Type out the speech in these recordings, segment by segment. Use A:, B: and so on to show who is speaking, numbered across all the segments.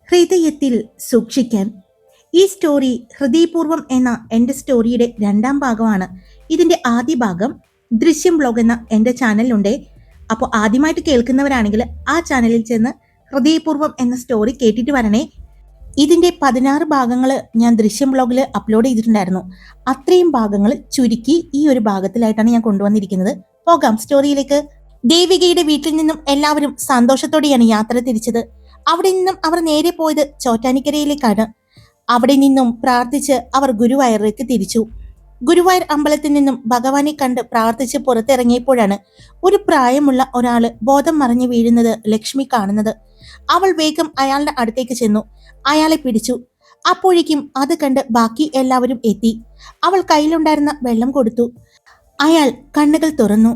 A: ഹൃദയത്തിൽ സൂക്ഷിക്കാൻ. ഈ സ്റ്റോറി ഹൃദയപൂർവ്വം എന്ന എൻ്റെ സ്റ്റോറിയുടെ രണ്ടാം ഭാഗമാണ്. ഇതിൻ്റെ ആദ്യ ഭാഗം ദൃശ്യം ബ്ലോഗ് എന്ന എൻ്റെ ചാനലിലുണ്ട്. അപ്പോൾ ആദ്യമായിട്ട് കേൾക്കുന്നവരാണെങ്കിൽ ആ ചാനലിൽ ചെന്ന് ഹൃദയപൂർവ്വം എന്ന സ്റ്റോറി കേട്ടിട്ട് വരണേ. ഇതിൻ്റെ 16 ഭാഗങ്ങൾ ഞാൻ ദൃശ്യം ബ്ലോഗിൽ അപ്ലോഡ് ചെയ്തിട്ടുണ്ടായിരുന്നു. അത്രയും ഭാഗങ്ങൾ ചുരുക്കി ഈ ഒരു ഭാഗത്തിലായിട്ടാണ് ഞാൻ കൊണ്ടുവന്നിരിക്കുന്നത്. പോകാം സ്റ്റോറിയിലേക്ക്. ദേവികയുടെ വീട്ടിൽ നിന്നും എല്ലാവരും സന്തോഷത്തോടെയാണ് യാത്ര തിരിച്ചത്. അവിടെ നിന്നും അവർ നേരെ പോയത് ചോറ്റാനിക്കരയിലേക്കാണ്. അവിടെ നിന്നും പ്രാർത്ഥിച്ച് അവർ ഗുരുവായൂരിലേക്ക് തിരിച്ചു. ഗുരുവായൂർ അമ്പലത്തിൽ നിന്നും ഭഗവാനെ കണ്ട് പ്രാർത്ഥിച്ച് പുറത്തിറങ്ങിയപ്പോഴാണ് ഒരു പ്രായമുള്ള ഒരാള് ബോധം മറിഞ്ഞു വീഴുന്നത് ലക്ഷ്മി കാണുന്നത്. അവൾ വേഗം അയാളുടെ അടുത്തേക്ക് ചെന്നു അയാളെ പിടിച്ചു. അപ്പോഴേക്കും അത് കണ്ട് ബാക്കി എല്ലാവരും എത്തി. അവൾ കയ്യിലുണ്ടായിരുന്ന വെള്ളം കൊടുത്തു. അയാൾ കണ്ണുകൾ തുറന്നു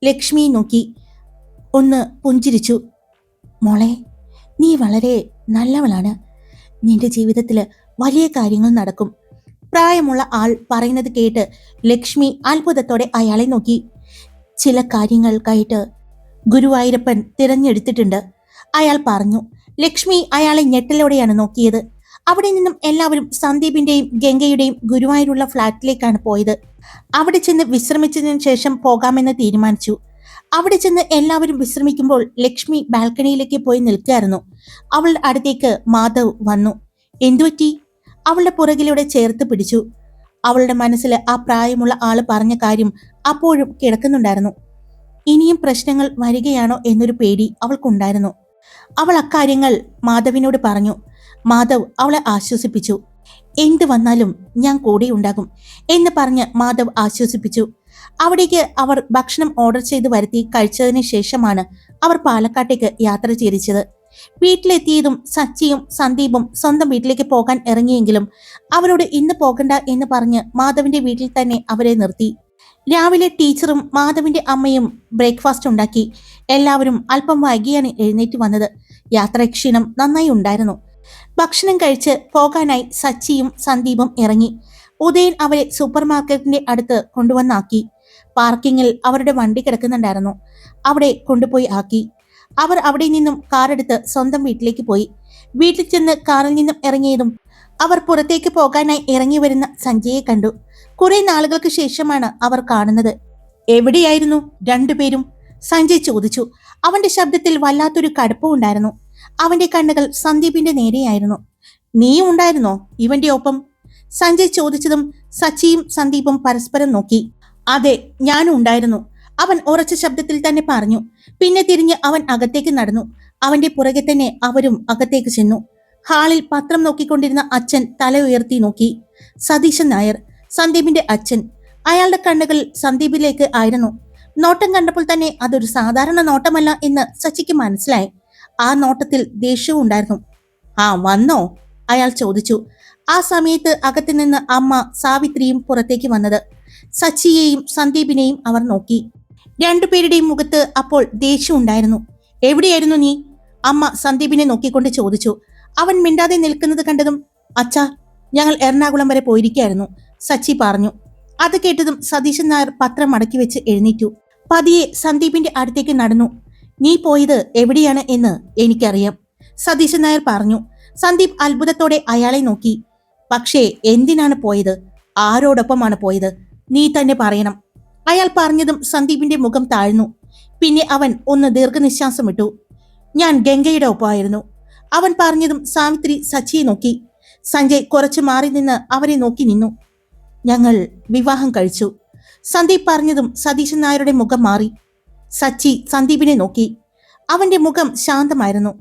A: ലക്ഷ്മിയെ നോക്കി ഒന്ന് പുഞ്ചിരിച്ചു. മോളെ, നീ വളരെ നല്ലവളാണ്. നിന്റെ ജീവിതത്തിൽ വലിയ കാര്യങ്ങൾ നടക്കും. പ്രായമുള്ള ആൾ പറയുന്നത് കേട്ട് ലക്ഷ്മി അത്ഭുതത്തോടെ അയാളെ നോക്കി. ചില കാര്യങ്ങൾക്കായിട്ട് ഗുരുവായൂരപ്പൻ തിരഞ്ഞെടുത്തിട്ടുണ്ട്, അയാൾ പറഞ്ഞു. ലക്ഷ്മി അയാളെ ഞെട്ടലോടെയാണ് നോക്കിയത്. അവിടെ നിന്നും എല്ലാവരും സന്ദീപിന്റെയും ഗംഗയുടെയും ഗുരുവായൂരുള്ള ഫ്ലാറ്റിലേക്കാണ് പോയത്. അവിടെ ചെന്ന് വിശ്രമിച്ചതിനു ശേഷം പോകാമെന്ന് തീരുമാനിച്ചു. അവിടെ ചെന്ന് എല്ലാവരും വിശ്രമിക്കുമ്പോൾ ലക്ഷ്മി ബാൽക്കണിയിലേക്ക് പോയി നിൽക്കുകയായിരുന്നു. അവളുടെ അടുത്തേക്ക് മാധവ് വന്നു. എന്തുപറ്റി? അവളുടെ പുറകിലൂടെ ചേർത്ത് പിടിച്ചു. അവളുടെ മനസ്സിൽ ആ പ്രായമുള്ള ആള് പറഞ്ഞ കാര്യം അപ്പോഴും കിടക്കുന്നുണ്ടായിരുന്നു. ഇനിയും പ്രശ്നങ്ങൾ വരികയാണോ എന്നൊരു പേടി അവൾക്കുണ്ടായിരുന്നു. അവൾ അക്കാര്യങ്ങൾ മാധവിനോട് പറഞ്ഞു. മാധവ് അവളെ ആശ്വസിപ്പിച്ചു. എന്ത് വന്നാലും ഞാൻ കൂടെ ഉണ്ടാകും എന്ന് പറഞ്ഞ് മാധവ് ആശ്വസിപ്പിച്ചു. അവിടേക്ക് അവർ ഭക്ഷണം ഓർഡർ ചെയ്ത് വരുത്തി കഴിച്ചതിന് ശേഷമാണ് അവർ പാലക്കാട്ടേക്ക് യാത്ര തിരിച്ചത്. വീട്ടിലെത്തിയതും സച്ചിയും സന്ദീപും സ്വന്തം വീട്ടിലേക്ക് പോകാൻ ഇറങ്ങിയെങ്കിലും അവരോട് ഇന്ന് പോകണ്ട എന്ന് പറഞ്ഞ് മാധവിന്റെ വീട്ടിൽ തന്നെ അവരെ നിർത്തി. രാവിലെ ടീച്ചറും മാധവിന്റെ അമ്മയും ബ്രേക്ക്ഫാസ്റ്റ് ഉണ്ടാക്കി. എല്ലാവരും അല്പം വൈകിയാണ് എഴുന്നേറ്റ് വന്നത്. യാത്രാക്ഷീണം നന്നായി ഉണ്ടായിരുന്നു. ഭക്ഷണം കഴിച്ച് പോകാനായി സച്ചിയും സന്ദീപും ഇറങ്ങി. ഉദയൻ അവരെ സൂപ്പർ മാർക്കറ്റിന്റെ അടുത്ത് കൊണ്ടുവന്നാക്കി. പാർക്കിങ്ങിൽ അവരുടെ വണ്ടി കിടക്കുന്നുണ്ടായിരുന്നു. അവിടെ കൊണ്ടുപോയി ആക്കി. അവർ അവിടെ നിന്നും കാറെടുത്ത് സ്വന്തം വീട്ടിലേക്ക് പോയി. വീട്ടിൽ ചെന്ന് കാറിൽ നിന്നും ഇറങ്ങിയതും അവർ പുറത്തേക്ക് പോകാനായി ഇറങ്ങി വരുന്ന സഞ്ജയെ കണ്ടു. കുറെ നാളുകൾക്ക് ശേഷമാണ് അവർ കാണുന്നത്. എവിടെയായിരുന്നു രണ്ടുപേരും? സഞ്ജയ് ചോദിച്ചു. അവന്റെ ശബ്ദത്തിൽ വല്ലാത്തൊരു കടുപ്പം ഉണ്ടായിരുന്നു. അവന്റെ കണ്ണുകൾ സന്ദീപിന്റെ നേരെയായിരുന്നു. നീയും ഉണ്ടായിരുന്നോ ഇവന്റെ ഒപ്പം? സഞ്ജയ് ചോദിച്ചതും സച്ചിയും സന്ദീപും പരസ്പരം നോക്കി. അതെ, ഞാനും ഉണ്ടായിരുന്നു, അവൻ ഉറച്ച ശബ്ദത്തിൽ തന്നെ പറഞ്ഞു. പിന്നെ തിരിഞ്ഞ് അവൻ അകത്തേക്ക് നടന്നു. അവന്റെ പുറകെ തന്നെ അവരും അകത്തേക്ക് ചെന്നു. ഹാളിൽ പത്രം നോക്കിക്കൊണ്ടിരുന്ന അച്ഛൻ തല ഉയർത്തി നോക്കി. സതീശൻ നായർ, സന്ദീപിന്റെ അച്ഛൻ. അയാളുടെ കണ്ണുകൾ സന്ദീപിലേക്ക് ആയിരുന്നു. നോട്ടം കണ്ടപ്പോൾ തന്നെ അതൊരു സാധാരണ നോട്ടമല്ല എന്ന് സച്ചിക്ക് മനസ്സിലായി. ആ നോട്ടത്തിൽ ദേഷ്യവും ഉണ്ടായിരുന്നു. ആ വന്നോ? അയാൾ ചോദിച്ചു. ആ സമയത്ത് അകത്തു നിന്ന് അമ്മ സാവിത്രിയും പുറത്തേക്ക് വന്നത്. സച്ചിയെയും സന്ദീപിനെയും അവർ നോക്കി. രണ്ടുപേരുടെയും മുഖത്ത് അപ്പോൾ ദേഷ്യം ഉണ്ടായിരുന്നു. എവിടെയായിരുന്നു നീ? അമ്മ സന്ദീപിനെ നോക്കിക്കൊണ്ട് ചോദിച്ചു. അവൻ മിണ്ടാതെ നിൽക്കുന്നത് കണ്ടതും അച്ഛാ, ഞങ്ങൾ എറണാകുളം വരെ പോയിരിക്കായിരുന്നു, സച്ചി പറഞ്ഞു. അത് കേട്ടതും സതീശൻ നായർ പത്രം മടക്കി വെച്ച് എഴുന്നേറ്റു. പതിയെ സന്ദീപിന്റെ അടുത്തേക്ക് നടന്നു. നീ പോയത് എവിടെയാണ് എന്ന് എനിക്കറിയാം, സതീശൻ നായർ പറഞ്ഞു. സന്ദീപ് അത്ഭുതത്തോടെ അയാളെ നോക്കി. പക്ഷേ എന്തിനാണ് പോയത്? ആരോടൊപ്പമാണ് പോയത്? നീ തന്നെ പറയണം. അയാൾ പറഞ്ഞതും സന്ദീപിന്റെ മുഖം താഴ്ന്നു. പിന്നെ അവൻ ഒന്ന് ദീർഘനിശ്വാസം ഇട്ടു. ഞാൻ ഗംഗയുടെ ഒപ്പമായിരുന്നു, അവൻ പറഞ്ഞതും സാവിത്രി സച്ചിയെ നോക്കി. സഞ്ജയ് കുറച്ചു മാറി നിന്ന് അവരെ നോക്കി നിന്നു. ഞങ്ങൾ വിവാഹം കഴിച്ചു, സന്ദീപ് പറഞ്ഞതും സതീശൻ നായരുടെ മുഖം മാറി. സച്ചി സന്ദീപിനെ നോക്കി. അവന്റെ മുഖം ശാന്തമായിരുന്നു.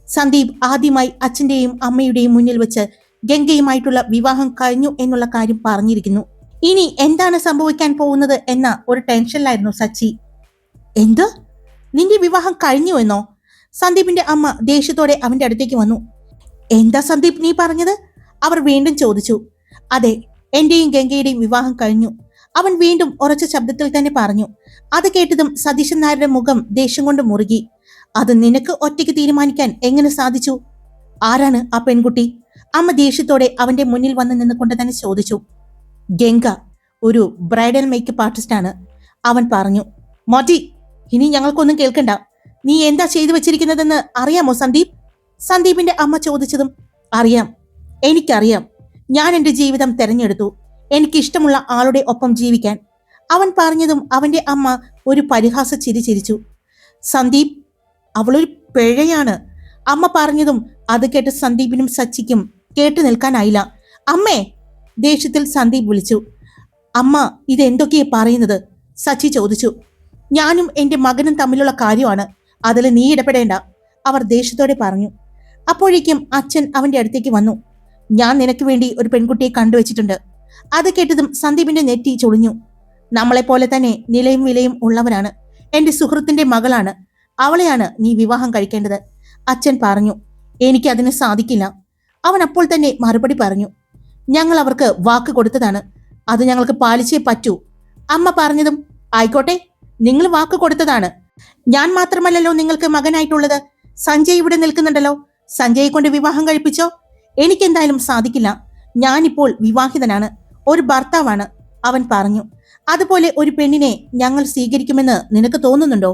A: സന്ദീപ് ആദ്യമായി അച്ഛന്റെയും അമ്മയുടെയും മുന്നിൽ വെച്ച് ഗംഗയുമായിട്ടുള്ള വിവാഹം കഴിഞ്ഞു എന്നുള്ള കാര്യം പറഞ്ഞിരിക്കുന്നു. ഇനി എന്താണ് സംഭവിക്കാൻ പോകുന്നത് എന്ന ഒരു ടെൻഷനിലായിരുന്നു സച്ചി. എന്ത്? നിന്റെ വിവാഹം കഴിഞ്ഞു എന്നോ? സന്ദീപിന്റെ അമ്മ ദേഷ്യത്തോടെ അവന്റെ അടുത്തേക്ക് വന്നു. എന്താ സന്ദീപ് നീ പറഞ്ഞത്? അവർ വീണ്ടും ചോദിച്ചു. അതെ, എന്റെയും ഗംഗയുടെയും വിവാഹം കഴിഞ്ഞു, അവൻ വീണ്ടും ഉറച്ച ശബ്ദത്തിൽ തന്നെ പറഞ്ഞു. അത് കേട്ടതും സതീശൻ നായരുടെ മുഖം ദേഷ്യം കൊണ്ട് മുറുകി. അത് നിനക്ക് ഒറ്റയ്ക്ക് തീരുമാനിക്കാൻ എങ്ങനെ സാധിച്ചു? ആരാണ് ആ പെൺകുട്ടി? അമ്മ ദേഷ്യത്തോടെ അവന്റെ മുന്നിൽ വന്ന് നിന്നുകൊണ്ട് തന്നെ ചോദിച്ചു. ഗംഗ ഒരു ബ്രൈഡൽ മേക്കപ്പ് ആർട്ടിസ്റ്റ് ആണ്, അവൻ പറഞ്ഞു. മതി, ഇനി ഞങ്ങൾക്കൊന്നും കേൾക്കണ്ട. നീ എന്താ ചെയ്തു വെച്ചിരിക്കുന്നതെന്ന് അറിയാമോ സന്ദീപ്? സന്ദീപിന്റെ അമ്മ ചോദിച്ചതും അറിയാം, എനിക്കറിയാം. ഞാൻ എന്റെ ജീവിതം തെരഞ്ഞെടുത്തു, എനിക്കിഷ്ടമുള്ള ആളുടെ ഒപ്പം ജീവിക്കാൻ. അവൻ പറഞ്ഞതും അവന്റെ അമ്മ ഒരു പരിഹാസ ചിരി ചിരിച്ചു. സന്ദീപ്, അവളൊരു പിഴയാണ്. അമ്മ പറഞ്ഞതും അത് കേട്ട് സന്ദീപിനും സച്ചിക്കും കേട്ടു നിൽക്കാനായില്ല. അമ്മേ, ദേഷ്യത്തിൽ സന്ദീപ് വിളിച്ചു. അമ്മ, ഇതെന്തൊക്കെയാ പറയുന്നത്? സച്ചി ചോദിച്ചു. ഞാനും എന്റെ മകനും തമ്മിലുള്ള കാര്യമാണ്, അതിൽ നീ ഇടപെടേണ്ട, അവർ ദേഷ്യത്തോടെ പറഞ്ഞു. അപ്പോഴേക്കും അച്ഛൻ അവന്റെ അടുത്തേക്ക് വന്നു. ഞാൻ നിനക്ക് വേണ്ടി ഒരു പെൺകുട്ടിയെ കണ്ടുവച്ചിട്ടുണ്ട്. അത് കേട്ടതും സന്ദീപിന്റെ നെറ്റി ചൊളിഞ്ഞു. നമ്മളെപ്പോലെ തന്നെ നിലയും വിലയും ഉള്ളവരാണ്. എന്റെ സുഹൃത്തിന്റെ മകളാണ്, അവളെയാണ് നീ വിവാഹം കഴിക്കേണ്ടത്, അച്ഛൻ പറഞ്ഞു. എനിക്കതിന് സാധിക്കില്ല, അവൻ അപ്പോൾ തന്നെ മറുപടി പറഞ്ഞു. ഞങ്ങൾ അവർക്ക് വാക്ക് കൊടുത്തതാണ്, അത് ഞങ്ങൾക്ക് പാലിച്ചേ പറ്റൂ. അമ്മ പറഞ്ഞതും ആയിക്കോട്ടെ, നിങ്ങൾ വാക്ക് കൊടുത്തതാണ്. ഞാൻ മാത്രമല്ലല്ലോ നിങ്ങൾക്ക് മകനായിട്ടുള്ളത്, സഞ്ജയ് ഇവിടെ നിൽക്കുന്നുണ്ടല്ലോ, സഞ്ജയെ കൊണ്ട് വിവാഹം കഴിപ്പിച്ചോ. എനിക്കെന്തായാലും സാധിക്കില്ല, ഞാനിപ്പോൾ വിവാഹിതനാണ്, ഒരു ഭർത്താവാണ്, അവൻ പറഞ്ഞു. അതുപോലെ ഒരു പെണ്ണിനെ ഞങ്ങൾ സ്വീകരിക്കുമെന്ന് നിനക്ക് തോന്നുന്നുണ്ടോ?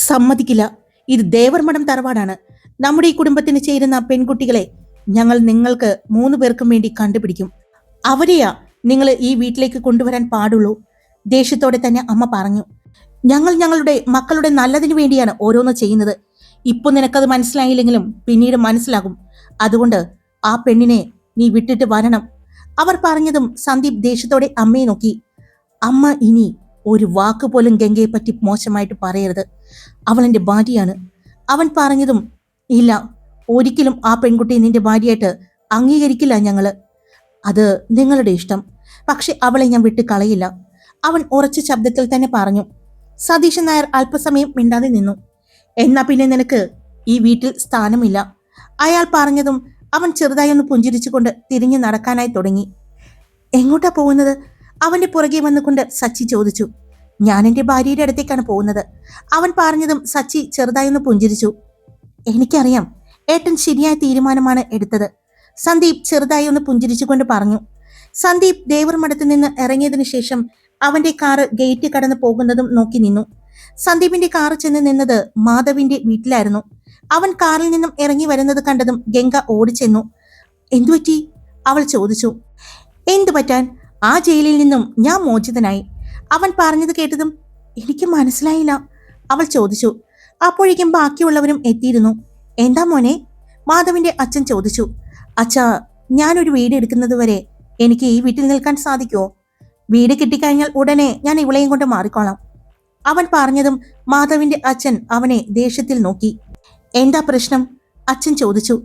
A: സമ്മതിക്കില്ല. ഇത് ദേവർമഠം തറവാടാണ്. നമ്മുടെ ഈ കുടുംബത്തിന് ചേരുന്ന പെൺകുട്ടികളെ ഞങ്ങൾ നിങ്ങൾക്ക് 3 പേർക്കും വേണ്ടി കണ്ടുപിടിക്കും. അവരെയാ നിങ്ങൾ ഈ വീട്ടിലേക്ക് കൊണ്ടുവരാൻ പാടുള്ളൂ, ദേഷ്യത്തോടെ തന്നെ അമ്മ പറഞ്ഞു. ഞങ്ങൾ ഞങ്ങളുടെ മക്കളുടെ നല്ലതിനു വേണ്ടിയാണ് ഓരോന്ന് ചെയ്യുന്നത്. ഇപ്പൊ നിനക്കത് മനസ്സിലായില്ലെങ്കിലും പിന്നീട് മനസ്സിലാകും. അതുകൊണ്ട് ആ പെണ്ണിനെ നീ വിട്ടിട്ട് വരണം, അവർ പറഞ്ഞതും സന്ദീപ് ദേഷ്യത്തോടെ അമ്മയെ നോക്കി. അമ്മ, ഇനി ഒരു വാക്ക് പോലും ഗംഗയെ പറ്റി മോശമായിട്ട് പറയരുത്, അവൾ എന്റെ ഭാര്യയാണ്, അവൻ പറഞ്ഞതും ഇല്ല, ഒരിക്കലും ആ പെൺകുട്ടിയെ നിന്റെ ഭാര്യയായിട്ട് അംഗീകരിക്കില്ല ഞങ്ങള്. അത് നിങ്ങളുടെ ഇഷ്ടം, പക്ഷെ അവളെ ഞാൻ വിട്ട് കളയില്ല, അവൻ ഉറച്ച ശബ്ദത്തിൽ തന്നെ പറഞ്ഞു. സതീശൻ നായർ അല്പസമയം മിണ്ടാതെ നിന്നു. എന്നാ പിന്നെ നിനക്ക് ഈ വീട്ടിൽ സ്ഥാനമില്ല, അയാൾ പറഞ്ഞതും അവൻ ചെറുതായി ഒന്ന് പുഞ്ചിരിച്ചുകൊണ്ട് തിരിഞ്ഞു നടക്കാനായി തുടങ്ങി. എങ്ങോട്ടാ പോകുന്നത്? അവന്റെ പുറകെ വന്നുകൊണ്ട് സച്ചി ചോദിച്ചു. ഞാൻ എന്റെ ഭാര്യയുടെ അടുത്തേക്കാണ് പോകുന്നത്, അവൻ പറഞ്ഞതും സച്ചി ചെറുതായി ഒന്ന് പുഞ്ചിരിച്ചു. എനിക്കറിയാം, ഏട്ടൻ ശരിയായ തീരുമാനമാണ് എടുത്തത്, സന്ദീപ് ചെറുതായി ഒന്ന് പുഞ്ചിരിച്ചുകൊണ്ട് പറഞ്ഞു. സന്ദീപ് ദേവർമഠത്തിൽ നിന്ന് ഇറങ്ങിയതിനു ശേഷം അവന്റെ കാറ് ഗേറ്റ് കടന്നു പോകുന്നതും നോക്കി നിന്നു. സന്ദീപിന്റെ കാറ് ചെന്ന് നിന്നത് മാധവിന്റെ വീട്ടിലായിരുന്നു. അവൻ കാറിൽ നിന്നും ഇറങ്ങി വരുന്നത് കണ്ടതും ഗംഗ ഓടിച്ചെന്നു. എന്തുപറ്റി? അവൾ ചോദിച്ചു. എന്തു പറ്റാൻ, ആ ജയിലിൽ നിന്നും ഞാൻ മോചിതനായി, അവൻ പറഞ്ഞത് കേട്ടതും എനിക്ക് മനസ്സിലായില്ല, അവൾ ചോദിച്ചു. അപ്പോഴേക്കും ബാക്കിയുള്ളവരും എത്തിയിരുന്നു. എന്താ മോനെ? മാധവിന്റെ അച്ഛൻ ചോദിച്ചു. അച്ഛാ, ഞാനൊരു വീട് എടുക്കുന്നത് വരെ എനിക്ക് ഈ വീട്ടിൽ നിൽക്കാൻ സാധിക്കുമോ? വീട് കിട്ടിക്കഴിഞ്ഞാൽ ഉടനെ ഞാൻ ഇവളെയും കൊണ്ട് മാറിക്കോളാം, അവൻ പറഞ്ഞതും മാധവിന്റെ അച്ഛൻ അവനെ ദേഷ്യത്തിൽ നോക്കി. എന്താ പ്രശ്നം? അച്ഛൻ ചോദിച്ചു.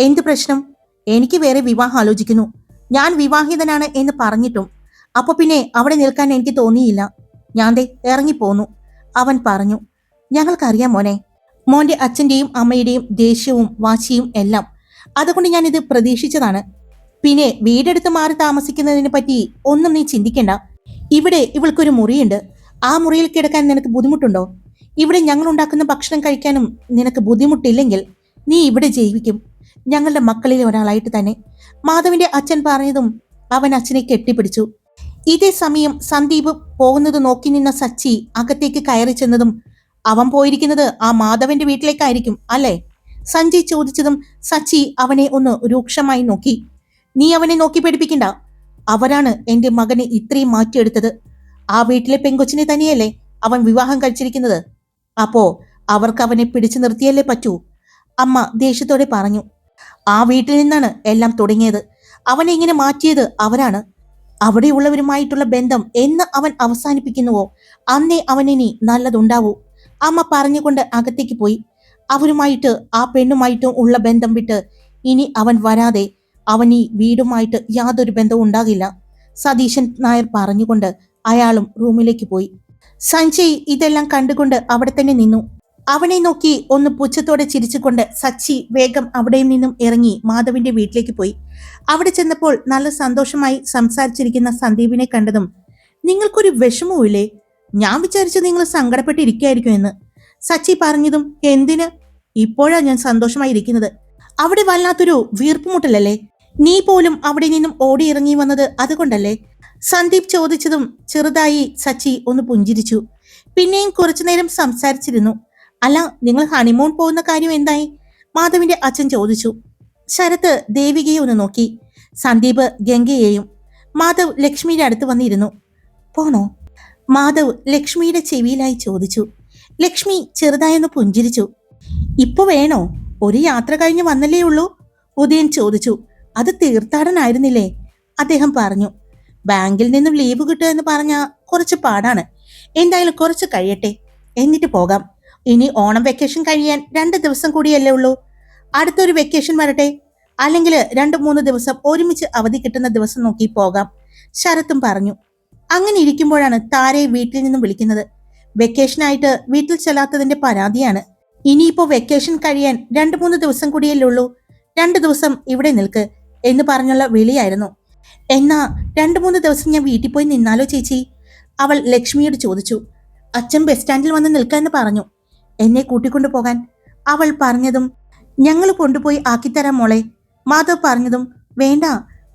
A: എന്ത് പ്രശ്നം? എനിക്ക് വേറെ വിവാഹം ആലോചിക്കുന്നു, ഞാൻ വിവാഹിതനാണ് എന്ന് പറഞ്ഞിട്ടും. അപ്പൊ പിന്നെ അവിടെ നിൽക്കാൻ എനിക്ക് തോന്നിയില്ല, ഞാൻ ദേ ഇറങ്ങിപ്പോന്നു, അവൻ പറഞ്ഞു. ഞങ്ങൾക്കറിയാം മോനെ, മോന്റെ അച്ഛന്റെയും അമ്മയുടെയും ദേഷ്യവും വാശിയും എല്ലാം, അതുകൊണ്ട് ഞാൻ ഇത് പ്രതീക്ഷിച്ചതാണ്. പിന്നെ വീടെടുത്ത് മാറി താമസിക്കുന്നതിനെ പറ്റി ഒന്നും നീ ചിന്തിക്കണ്ട. ഇവിടെ ഇവൾക്കൊരു മുറിയുണ്ട്, ആ മുറിയിൽ കിടക്കാൻ നിനക്ക് ബുദ്ധിമുട്ടുണ്ടോ? ഇവിടെ ഞങ്ങൾ ഉണ്ടാക്കുന്ന ഭക്ഷണം കഴിക്കാനും നിനക്ക് ബുദ്ധിമുട്ടില്ലെങ്കിൽ നീ ഇവിടെ ജീവിക്കും, ഞങ്ങളുടെ മക്കളിലെ ഒരാളായിട്ട് തന്നെ, മാധവിന്റെ അച്ഛൻ പറഞ്ഞതും അവൻ അച്ഛനെ കെട്ടിപ്പിടിച്ചു. ഇതേ സമയം സന്ദീപ് പോകുന്നത് നോക്കി നിന്ന സച്ചി അകത്തേക്ക് കയറി ചെന്നതും അവൻ പോയിരിക്കുന്നത് ആ മാധവന്റെ വീട്ടിലേക്കായിരിക്കും അല്ലേ? സഞ്ജയ് ചോദിച്ചതും സച്ചി അവനെ ഒന്ന് രൂക്ഷമായി നോക്കി. നീ അവനെ നോക്കി പേടിപ്പിക്കണ്ട, അവരാണ് എന്റെ മകനെ ഇത്രയും മാറ്റിയെടുത്തത്. ആ വീട്ടിലെ പെങ്കൊച്ചിനെ തന്നെയല്ലേ അവൻ വിവാഹം കഴിച്ചിരിക്കുന്നത്, അപ്പോ അവർക്ക് അവനെ പിടിച്ചു നിർത്തിയല്ലേ പറ്റൂ, അമ്മ ദേഷ്യത്തോടെ പറഞ്ഞു. ആ വീട്ടിൽ നിന്നാണ് എല്ലാം തുടങ്ങിയത്, അവനെ ഇങ്ങനെ മാറ്റിയത് അവരാണ്. അവിടെയുള്ളവരുമായിട്ടുള്ള ബന്ധം എന്ന് അവൻ അവസാനിപ്പിക്കുന്നുവോ അന്നേ അവനിനി നല്ലതുണ്ടാവൂ, അമ്മ പറഞ്ഞുകൊണ്ട് അകത്തേക്ക് പോയി. അവരുമായിട്ട് ആ പെണ്ണുമായിട്ടും ഉള്ള ബന്ധം വിട്ട് ഇനി അവൻ വരാതെ അവൻ ഈ വീടുമായിട്ട് യാതൊരു ബന്ധവും ഉണ്ടാകില്ല, സതീശൻ നായർ പറഞ്ഞുകൊണ്ട് അയാളും റൂമിലേക്ക് പോയി. സഞ്ജയ് ഇതെല്ലാം കണ്ടുകൊണ്ട് അവിടെ തന്നെ നിന്നു. അവനെ നോക്കി ഒന്ന് പുച്ഛത്തോടെ ചിരിച്ചുകൊണ്ട് സച്ചി വേഗം അവിടെ നിന്നും ഇറങ്ങി മാധവിന്റെ വീട്ടിലേക്ക് പോയി. അവിടെ ചെന്നപ്പോൾ നല്ല സന്തോഷമായി സംസാരിച്ചിരിക്കുന്ന സന്ദീപിനെ കണ്ടതും നിങ്ങൾക്കൊരു വിഷമവും ഇല്ലേ? ഞാൻ വിചാരിച്ചു നിങ്ങൾ സങ്കടപ്പെട്ടിരിക്കുകയായിരിക്കും എന്ന്, സച്ചി പറഞ്ഞതും എന്തിന്, ഇപ്പോഴാ ഞാൻ സന്തോഷമായി ഇരിക്കുന്നത്. അവിടെ വല്ലാത്തൊരു വീർപ്പുമുട്ടലല്ലേ? നീ പോലും അവിടെ നിന്നും ഓടി ഇറങ്ങി വന്നത് അതുകൊണ്ടല്ലേ? സന്ദീപ് ചോദിച്ചതും ചെറുതായി സച്ചി ഒന്ന് പുഞ്ചിരിച്ചു. പിന്നെയും കുറച്ചു നേരം സംസാരിച്ചിരുന്നു. അല്ല, നിങ്ങൾ ഹണിമൂൺ പോകുന്ന കാര്യം എന്തായി? മാധവിന്റെ അച്ഛൻ ചോദിച്ചു. ശരത്ത് ദേവികയെ ഒന്ന് നോക്കി. സന്ദീപ് ഗംഗയെയും. മാധവ് ലക്ഷ്മിയുടെ അടുത്ത് വന്നിരുന്നു. പോണോ? മാധവ് ലക്ഷ്മിയുടെ ചെവിയിലായി ചോദിച്ചു. ലക്ഷ്മി ചെറുതായൊന്ന് പുഞ്ചിരിച്ചു. ഇപ്പൊ വേണോ? ഒരു യാത്ര കഴിഞ്ഞ് വന്നല്ലേ ഉള്ളൂ? ഉദയൻ ചോദിച്ചു. അത് തീർത്ഥാടനായിരുന്നില്ലേ? അദ്ദേഹം പറഞ്ഞു. ബാങ്കിൽ നിന്നും ലീവ് കിട്ടുക എന്ന് പറഞ്ഞാൽ കുറച്ച് പാടാണ്. എന്തായാലും കുറച്ച് കഴിയട്ടെ, എന്നിട്ട് പോകാം. ഇനി ഓണം വെക്കേഷൻ കഴിയാൻ 2 ദിവസം കൂടിയല്ലേ ഉള്ളൂ. അടുത്തൊരു വെക്കേഷൻ വരട്ടെ, അല്ലെങ്കിൽ 2-3 ദിവസം ഒരുമിച്ച് അവധി കിട്ടുന്ന ദിവസം നോക്കി പോകാം, ശരത്തും പറഞ്ഞു. അങ്ങനെ ഇരിക്കുമ്പോഴാണ് താരയെ വീട്ടിൽ നിന്നും വിളിക്കുന്നത്. വെക്കേഷനായിട്ട് വീട്ടിൽ ചെല്ലാത്തതിന്റെ പരാതിയാണ്. ഇനിയിപ്പോ വെക്കേഷൻ കഴിയാൻ 2-3 ദിവസം കൂടിയല്ലേ ഉള്ളൂ, 2 ദിവസം ഇവിടെ നിൽക്ക് എന്ന് പറഞ്ഞുള്ള വിളിയായിരുന്നു. എന്നാ 2-3 ദിവസം ഞാൻ വീട്ടിൽ പോയി നിന്നാലോ ചേച്ചി? അവൾ ലക്ഷ്മിയോട് ചോദിച്ചു. അച്ഛൻ ബസ് സ്റ്റാൻഡിൽ വന്ന് നിൽക്കാന്ന് പറഞ്ഞു, എന്നെ കൂട്ടിക്കൊണ്ടു പോകാൻ. അവൾ പറഞ്ഞതും ഞങ്ങൾ കൊണ്ടുപോയി ആക്കിത്തരാം മോളെ. മാധവ് പറഞ്ഞതും വേണ്ട,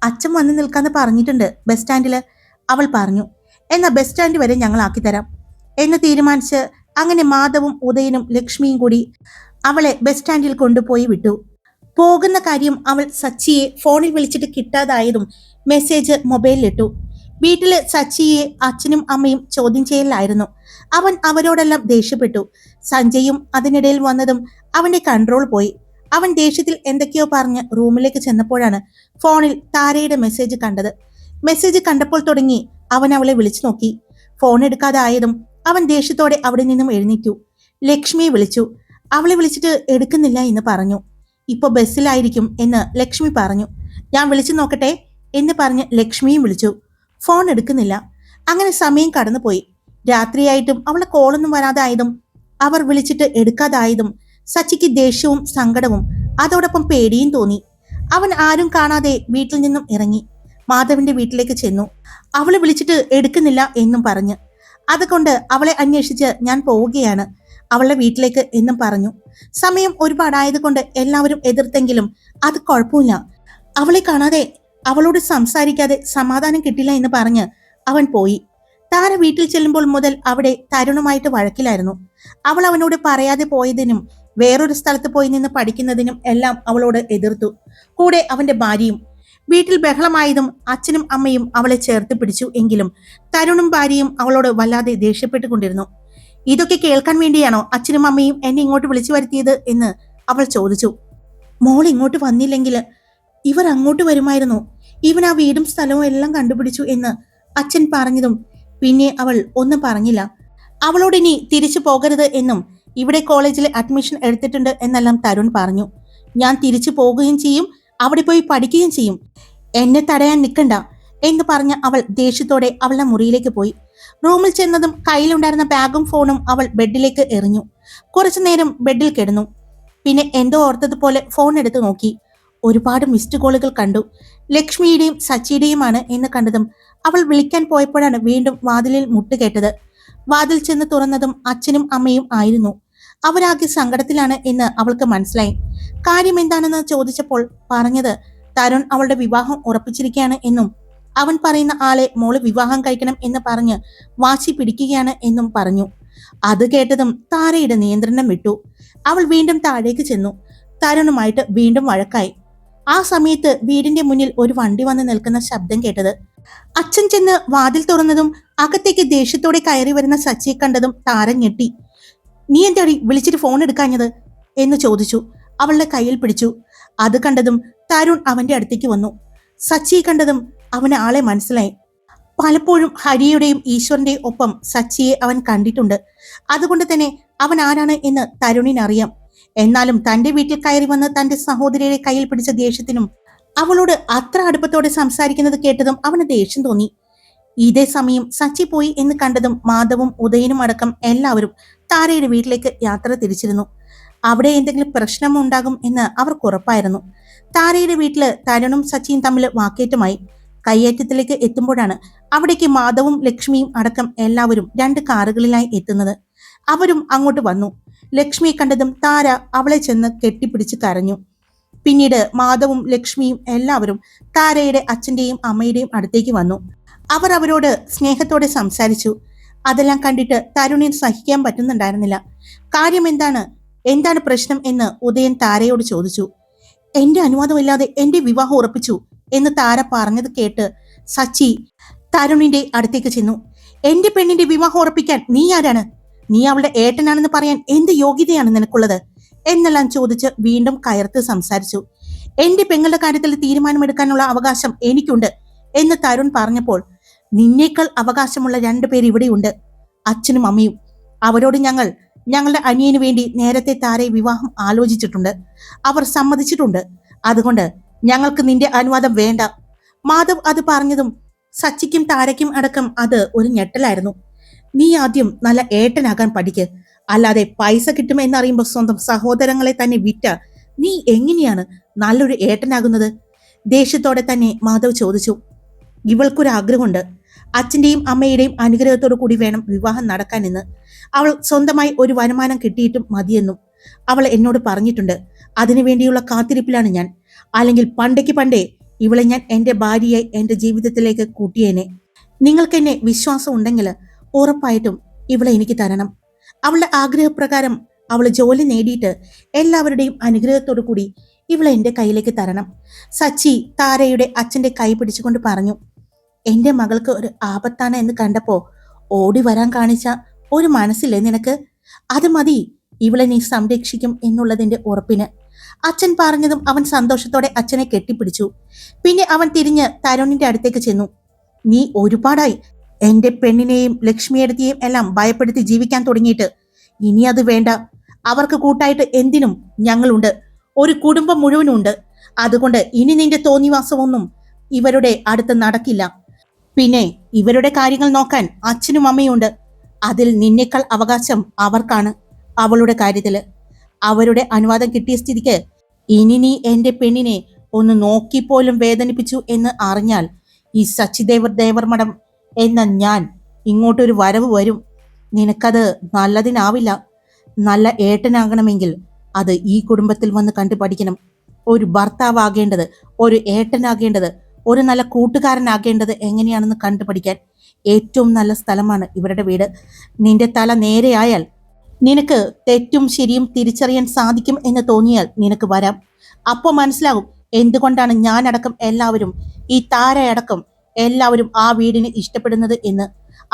A: അച്ഛൻ വന്ന് നിൽക്കാന്ന് പറഞ്ഞിട്ടുണ്ട് ബസ് സ്റ്റാൻഡില്, അവൾ പറഞ്ഞു. എന്നാ ബസ് സ്റ്റാൻഡ് വരെ ഞങ്ങൾ ആക്കിത്തരാം എന്ന് തീരുമാനിച്ച് അങ്ങനെ മാധവും ഉദയനും ലക്ഷ്മിയും കൂടി അവളെ ബസ് സ്റ്റാൻഡിൽ കൊണ്ടുപോയി വിട്ടു. പോകുന്ന കാര്യം അവൾ സച്ചിയെ ഫോണിൽ വിളിച്ചിട്ട് കിട്ടാതായതും മെസ്സേജ് മൊബൈലിലിട്ടു. വീട്ടില് സച്ചിയെ അച്ഛനും അമ്മയും ചോദ്യം ചെയ്യലായിരുന്നു. അവൻ അവരോടെല്ലാം ദേഷ്യപ്പെട്ടു. സഞ്ജയും അതിനിടയിൽ വന്നതും അവന്റെ കൺട്രോൾ പോയി. അവൻ ദേഷ്യത്തിൽ എന്തൊക്കെയോ പറഞ്ഞ് റൂമിലേക്ക് ചെന്നപ്പോഴാണ് ഫോണിൽ താരയുടെ മെസ്സേജ് കണ്ടത്. മെസ്സേജ് കണ്ടപ്പോൾ തുടങ്ങി അവൻ അവളെ വിളിച്ചു നോക്കി. ഫോൺ എടുക്കാതെ ആയതും അവൻ ദേഷ്യത്തോടെ അവിടെ നിന്നും എഴുന്നേറ്റു. ലക്ഷ്മിയെ വിളിച്ചു. അവളെ വിളിച്ചിട്ട് എടുക്കുന്നില്ല എന്ന് പറഞ്ഞു. ഇപ്പൊ ബസ്സിലായിരിക്കും എന്ന് ലക്ഷ്മി പറഞ്ഞു. ഞാൻ വിളിച്ചു നോക്കട്ടെ എന്ന് പറഞ്ഞ് ലക്ഷ്മിയും വിളിച്ചു. ഫോൺ എടുക്കുന്നില്ല. അങ്ങനെ സമയം കടന്നുപോയി. രാത്രിയായിട്ടും അവളെ കോളൊന്നും വരാതായതും അവർ വിളിച്ചിട്ട് എടുക്കാതായതും സച്ചിക്ക് ദേഷ്യവും സങ്കടവും അതോടൊപ്പം പേടിയും തോന്നി. അവൻ ആരും കാണാതെ വീട്ടിൽ നിന്നും ഇറങ്ങി മാധവിന്റെ വീട്ടിലേക്ക് ചെന്നു. അവളെ വിളിച്ചിട്ട് എടുക്കുന്നില്ല എന്നും പറഞ്ഞ്. അതുകൊണ്ട് അവളെ അന്വേഷിച്ച് ഞാൻ പോവുകയാണ് അവളുടെ വീട്ടിലേക്ക് എന്നും പറഞ്ഞു. സമയം ഒരുപാടായതുകൊണ്ട് എല്ലാവരും എതിർത്തെങ്കിലും അത് കുഴപ്പമില്ല, അവളെ കാണാതെ അവളോട് സംസാരിക്കാതെ സമാധാനം കിട്ടില്ല എന്ന് പറഞ്ഞ് അവൻ പോയി. താര വീട്ടിൽ ചെല്ലുമ്പോൾ മുതൽ അവിടെ തരുണുമായിട്ട് വഴക്കിലായിരുന്നു. അവൾ അവനോട് പറയാതെ പോയതിനും വേറൊരു സ്ഥലത്ത് പോയി നിന്ന് പഠിക്കുന്നതിനും എല്ലാം അവളോട് എതിർത്തു. കൂടെ അവന്റെ ഭാര്യയും. വീട്ടിൽ ബഹളമായതും അച്ഛനും അമ്മയും അവളെ ചേർത്ത് പിടിച്ചു. എങ്കിലും തരുണും ഭാര്യയും അവളോട് വല്ലാതെ ദേഷ്യപ്പെട്ടുകൊണ്ടിരുന്നു. ഇതൊക്കെ കേൾക്കാൻ വേണ്ടിയാണോ അച്ഛനും അമ്മയും എന്നെ ഇങ്ങോട്ട് വിളിച്ചു വരുത്തിയത് എന്ന് അവൾ ചോദിച്ചു. മോൾ ഇങ്ങോട്ട് വന്നില്ലെങ്കിൽ ഇവർ അങ്ങോട്ട് വരുമായിരുന്നു. ഇവൻ ആ വീടും സ്ഥലവും എല്ലാം കണ്ടുപിടിച്ചു എന്ന് അച്ഛൻ പറഞ്ഞതും പിന്നെ അവൾ ഒന്നും പറഞ്ഞില്ല. അവളോട് ഇനി തിരിച്ചു പോകരുത് എന്നും ഇവിടെ കോളേജിൽ അഡ്മിഷൻ എടുത്തിട്ടുണ്ട് എന്നെല്ലാം തരുൺ പറഞ്ഞു. ഞാൻ തിരിച്ചു പോകുകയും ചെയ്യും, അവിടെ പോയി പഠിക്കുകയും ചെയ്യും, എന്നെ തടയാൻ നിൽക്കണ്ട എന്ന് പറഞ്ഞ അവൾ ദേഷ്യത്തോടെ അവളുടെ മുറിയിലേക്ക് പോയി. റൂമിൽ ചെന്നതും കയ്യിലുണ്ടായിരുന്ന ബാഗും ഫോണും അവൾ ബെഡിലേക്ക് എറിഞ്ഞു. കുറച്ചു നേരം ബെഡിൽ കിടന്നു. പിന്നെ എന്തോ ഓർത്തതുപോലെ ഫോൺ എടുത്ത് നോക്കി. ഒരുപാട് മിസ്ഡ് കോളുകൾ കണ്ടു. ലക്ഷ്മിയുടെയും സച്ചിയുടെയുമാണ് എന്ന് കണ്ടതും അവൾ വിളിക്കാൻ പോയപ്പോഴാണ് വീണ്ടും വാതിലിൽ മുട്ടുകേട്ടത്. വാതിൽ ചെന്ന് തുറന്നതും അച്ഛനും അമ്മയും ആയിരുന്നു. അവരാകെ സങ്കടത്തിലാണ് എന്ന് അവൾക്ക് മനസ്സിലായി. കാര്യം എന്താണെന്ന് ചോദിച്ചപ്പോൾ പറഞ്ഞത് തരുൺ അവളുടെ വിവാഹം ഉറപ്പിച്ചിരിക്കുകയാണ് എന്നും അവൻ പറയുന്ന ആളെ മോള് വിവാഹം കഴിക്കണം എന്ന് പറഞ്ഞ് വാശി പിടിക്കുകയാണ് എന്നും പറഞ്ഞു. അത് കേട്ടതും താരയുടെ നിയന്ത്രണം വിട്ടു. അവൾ വീണ്ടും താഴേക്ക് ചെന്നു. തരുണുമായിട്ട് വീണ്ടും വഴക്കായി. ആ സമയത്ത് വീടിന്റെ മുന്നിൽ ഒരു വണ്ടി വന്ന് നിൽക്കുന്ന ശബ്ദം കേട്ടത്. അച്ഛൻ ചെന്ന് വാതിൽ തുറന്നതും അകത്തേക്ക് ദേഷ്യത്തോടെ കയറി വരുന്ന സച്ചിയെ കണ്ടതും താര ഞെട്ടി. നീ എന്താടി വിളിച്ചിട്ട് ഫോൺ എടുക്കാഞ്ഞത് എന്ന് ചോദിച്ചു. അവളുടെ കയ്യിൽ പിടിച്ചു. അത് കണ്ടതും തരുൺ അവന്റെ അടുത്തേക്ക് വന്നു. സച്ചിയെ കണ്ടതും അവന് ആളെ മനസ്സിലായി. പലപ്പോഴും ഹരിയുടെയും ഈശ്വരന്റെയും ഒപ്പം സച്ചിയെ അവൻ കണ്ടിട്ടുണ്ട്. അതുകൊണ്ട് തന്നെ അവൻ ആരാണ് എന്ന് തരുണിനറിയാം. എന്നാലും തന്റെ വീട്ടിൽ കയറി വന്ന് തന്റെ സഹോദരിയുടെ കയ്യിൽ പിടിച്ച ദേഷ്യത്തിനും അവളോട് അത്ര അടുപ്പത്തോടെ സംസാരിക്കുന്നത് കേട്ടതും അവന് ദേഷ്യം തോന്നി. ഇതേ സമയം സച്ചി പോയി എന്ന് കണ്ടതും മാധവും ഉദയനും അടക്കം എല്ലാവരും താരയുടെ വീട്ടിലേക്ക് യാത്ര തിരിച്ചിരുന്നു. അവിടെ എന്തെങ്കിലും പ്രശ്നമുണ്ടാകും എന്ന് അവർക്ക് ഉറപ്പായിരുന്നു. താരയുടെ വീട്ടില് തരുണും സച്ചിയും തമ്മിൽ വാക്കേറ്റമായി. കയ്യേറ്റത്തിലേക്ക് എത്തുമ്പോഴാണ് അവിടേക്ക് മാധവും ലക്ഷ്മിയും അടക്കം എല്ലാവരും 2 കാറുകളിലായി എത്തുന്നത്. അവരും അങ്ങോട്ട് വന്നു. ലക്ഷ്മിയെ കണ്ടതും താര അവളെ ചെന്ന് കെട്ടിപ്പിടിച്ച് കരഞ്ഞു. പിന്നീട് മാധവും ലക്ഷ്മിയും എല്ലാവരും താരയുടെ അച്ഛന്റെയും അമ്മയുടെയും അടുത്തേക്ക് വന്നു. അവർ അവരോട് സ്നേഹത്തോടെ സംസാരിച്ചു. അതെല്ലാം കണ്ടിട്ട് തരുണിന് സഹിക്കാൻ പറ്റുന്നുണ്ടായിരുന്നില്ല. കാര്യം എന്താണ് എന്താണ് പ്രശ്നം എന്ന് ഉദയൻ താരയോട് ചോദിച്ചു. എന്റെ അനുവാദമില്ലാതെ എന്റെ വിവാഹം ഉറപ്പിച്ചു എന്ന് താര പറഞ്ഞത് കേട്ട് സച്ചി തരുണിന്റെ അടുത്തേക്ക് ചെന്നു. എന്റെ പെണ്ണിന്റെ വിവാഹം ഉറപ്പിക്കാൻ നീ ആരാണ്? നീ അവളുടെ ഏട്ടനാണെന്ന് പറയാൻ എന്ത് യോഗ്യതയാണ് നിനക്കുള്ളത് എന്നെല്ലാം ചോദിച്ച് വീണ്ടും കയർത്ത് സംസാരിച്ചു. എന്റെ പെങ്ങളുടെ കാര്യത്തിൽ തീരുമാനമെടുക്കാനുള്ള അവകാശം എനിക്കുണ്ട് എന്ന് തരുൺ പറഞ്ഞപ്പോൾ, നിന്നേക്കാൾ അവകാശമുള്ള 2 പേർ ഇവിടെയുണ്ട്, അച്ഛനും അമ്മയും. അവരോട് ഞങ്ങളുടെ അനിയന് വേണ്ടി നേരത്തെ താരയെ വിവാഹം ആലോചിച്ചിട്ടുണ്ട്. അവർ സമ്മതിച്ചിട്ടുണ്ട്. അതുകൊണ്ട് ഞങ്ങൾക്ക് നിന്റെ അനുവാദം വേണ്ട. മാധവ് അത് പറഞ്ഞതും സച്ചിക്കും താരയ്ക്കും അടക്കം അത് ഒരു ഞെട്ടലായിരുന്നു. നീ ആദ്യം നല്ല ഏട്ടനാകാൻ പഠിക്ക്. അല്ലാതെ പൈസ കിട്ടുമെന്നറിയുമ്പോൾ സ്വന്തം സഹോദരങ്ങളെ തന്നെ വിറ്റ നീ എങ്ങനെയാണ് നല്ലൊരു ഏട്ടനാകുന്നത്? ദേഷ്യത്തോടെ തന്നെ മാധവ് ചോദിച്ചു. ഇവൾക്കൊരാഗ്രഹമുണ്ട്. അച്ഛന്റെയും അമ്മയുടെയും അനുഗ്രഹത്തോടു കൂടി വേണം വിവാഹം നടക്കാനെന്ന്. അവൾ സ്വന്തമായി ഒരു വരുമാനം കിട്ടിയിട്ടും മതിയെന്നും അവൾ എന്നോട് പറഞ്ഞിട്ടുണ്ട്. അതിനുവേണ്ടിയുള്ള കാത്തിരിപ്പിലാണ് ഞാൻ. അല്ലെങ്കിൽ പണ്ടേ ഇവളെ ഞാൻ എന്റെ ഭാര്യയായി എന്റെ ജീവിതത്തിലേക്ക് കൂട്ടിയേനെ. നിങ്ങൾക്ക് എന്നെ വിശ്വാസം ഉണ്ടെങ്കിൽ ഉറപ്പായിട്ടും ഇവളെ എനിക്ക് തരണം. അവളുടെ ആഗ്രഹപ്രകാരം അവൾ ജോലി നേടിയിട്ട് എല്ലാവരുടെയും അനുഗ്രഹത്തോടു കൂടി ഇവളെ എന്റെ കയ്യിലേക്ക് തരണം. സച്ചി താരയുടെ അച്ഛന്റെ കൈ പിടിച്ചുകൊണ്ട് പറഞ്ഞു. എന്റെ മകൾക്ക് ഒരു ആപത്താണ് എന്ന് കണ്ടപ്പോ ഓടി വരാൻ കാണിച്ച ഒരു മനസ്സില്ലേ നിനക്ക്? അത് മതി ഇവളെ നീ സംരക്ഷിക്കും എന്നുള്ളതിന്റെ ഉറപ്പിന്. അച്ഛൻ പറഞ്ഞതും അവൻ സന്തോഷത്തോടെ അച്ഛനെ കെട്ടിപ്പിടിച്ചു. പിന്നെ അവൻ തിരിഞ്ഞ് തരുണിന്റെ അടുത്തേക്ക് ചെന്നു. നീ ഒരുപാടായി എന്റെ പെണ്ണിനെയും ലക്ഷ്മിയെടുത്തിയെയും എല്ലാം ഭയപ്പെടുത്തി ജീവിക്കാൻ തുടങ്ങിയിട്ട്. ഇനി അത് വേണ്ട. അവർക്ക് കൂട്ടായിട്ട് എന്തിനും ഞങ്ങളുണ്ട്. ഒരു കുടുംബം മുഴുവനുണ്ട്. അതുകൊണ്ട് ഇനി നിന്റെ തോന്നിവാസമൊന്നും ഇവരുടെ അടുത്ത് നടക്കില്ല. പിന്നെ ഇവരുടെ കാര്യങ്ങൾ നോക്കാൻ അച്ഛനും അമ്മയുണ്ട്. അതിൽ നിന്നേക്കാൾ അവകാശം അവർക്കാണ്. അവളുടെ കാര്യത്തില് അവരുടെ അനുവാദം കിട്ടിയ സ്ഥിതിക്ക് ഇനി നീ എന്റെ പെണ്ണിനെ ഒന്ന് നോക്കിപ്പോലും വേദനിപ്പിച്ചു എന്ന് അറിഞ്ഞാൽ ഈ ദേവർ മഠം എന്ന ഞാൻ ഇങ്ങോട്ടൊരു വരവ് വരും. നിനക്കത് നല്ലതിനാവില്ല. നല്ല ഏട്ടനാകണമെങ്കിൽ അത് ഈ കുടുംബത്തിൽ വന്ന് കണ്ടു പഠിക്കണം. ഒരു ഭർത്താവാകേണ്ടത്, ഒരു ഏട്ടനാകേണ്ടത്, ഒരു നല്ല കൂട്ടുകാരനാകേണ്ടത് എങ്ങനെയാണെന്ന് കണ്ടുപഠിക്കാൻ ഏറ്റവും നല്ല സ്ഥലമാണ് ഇവരുടെ വീട്. നിന്റെ തല നേരെയായാൽ നിനക്ക് തെറ്റും ശരിയും തിരിച്ചറിയാൻ സാധിക്കും എന്ന് തോന്നിയാൽ നിനക്ക് വരാം. അപ്പോൾ മനസ്സിലാകും എന്തുകൊണ്ടാണ് ഞാനടക്കം എല്ലാവരും, ഈ താരയടക്കം എല്ലാവരും ആ വീടിനെ ഇഷ്ടപ്പെടുന്നത് എന്ന്,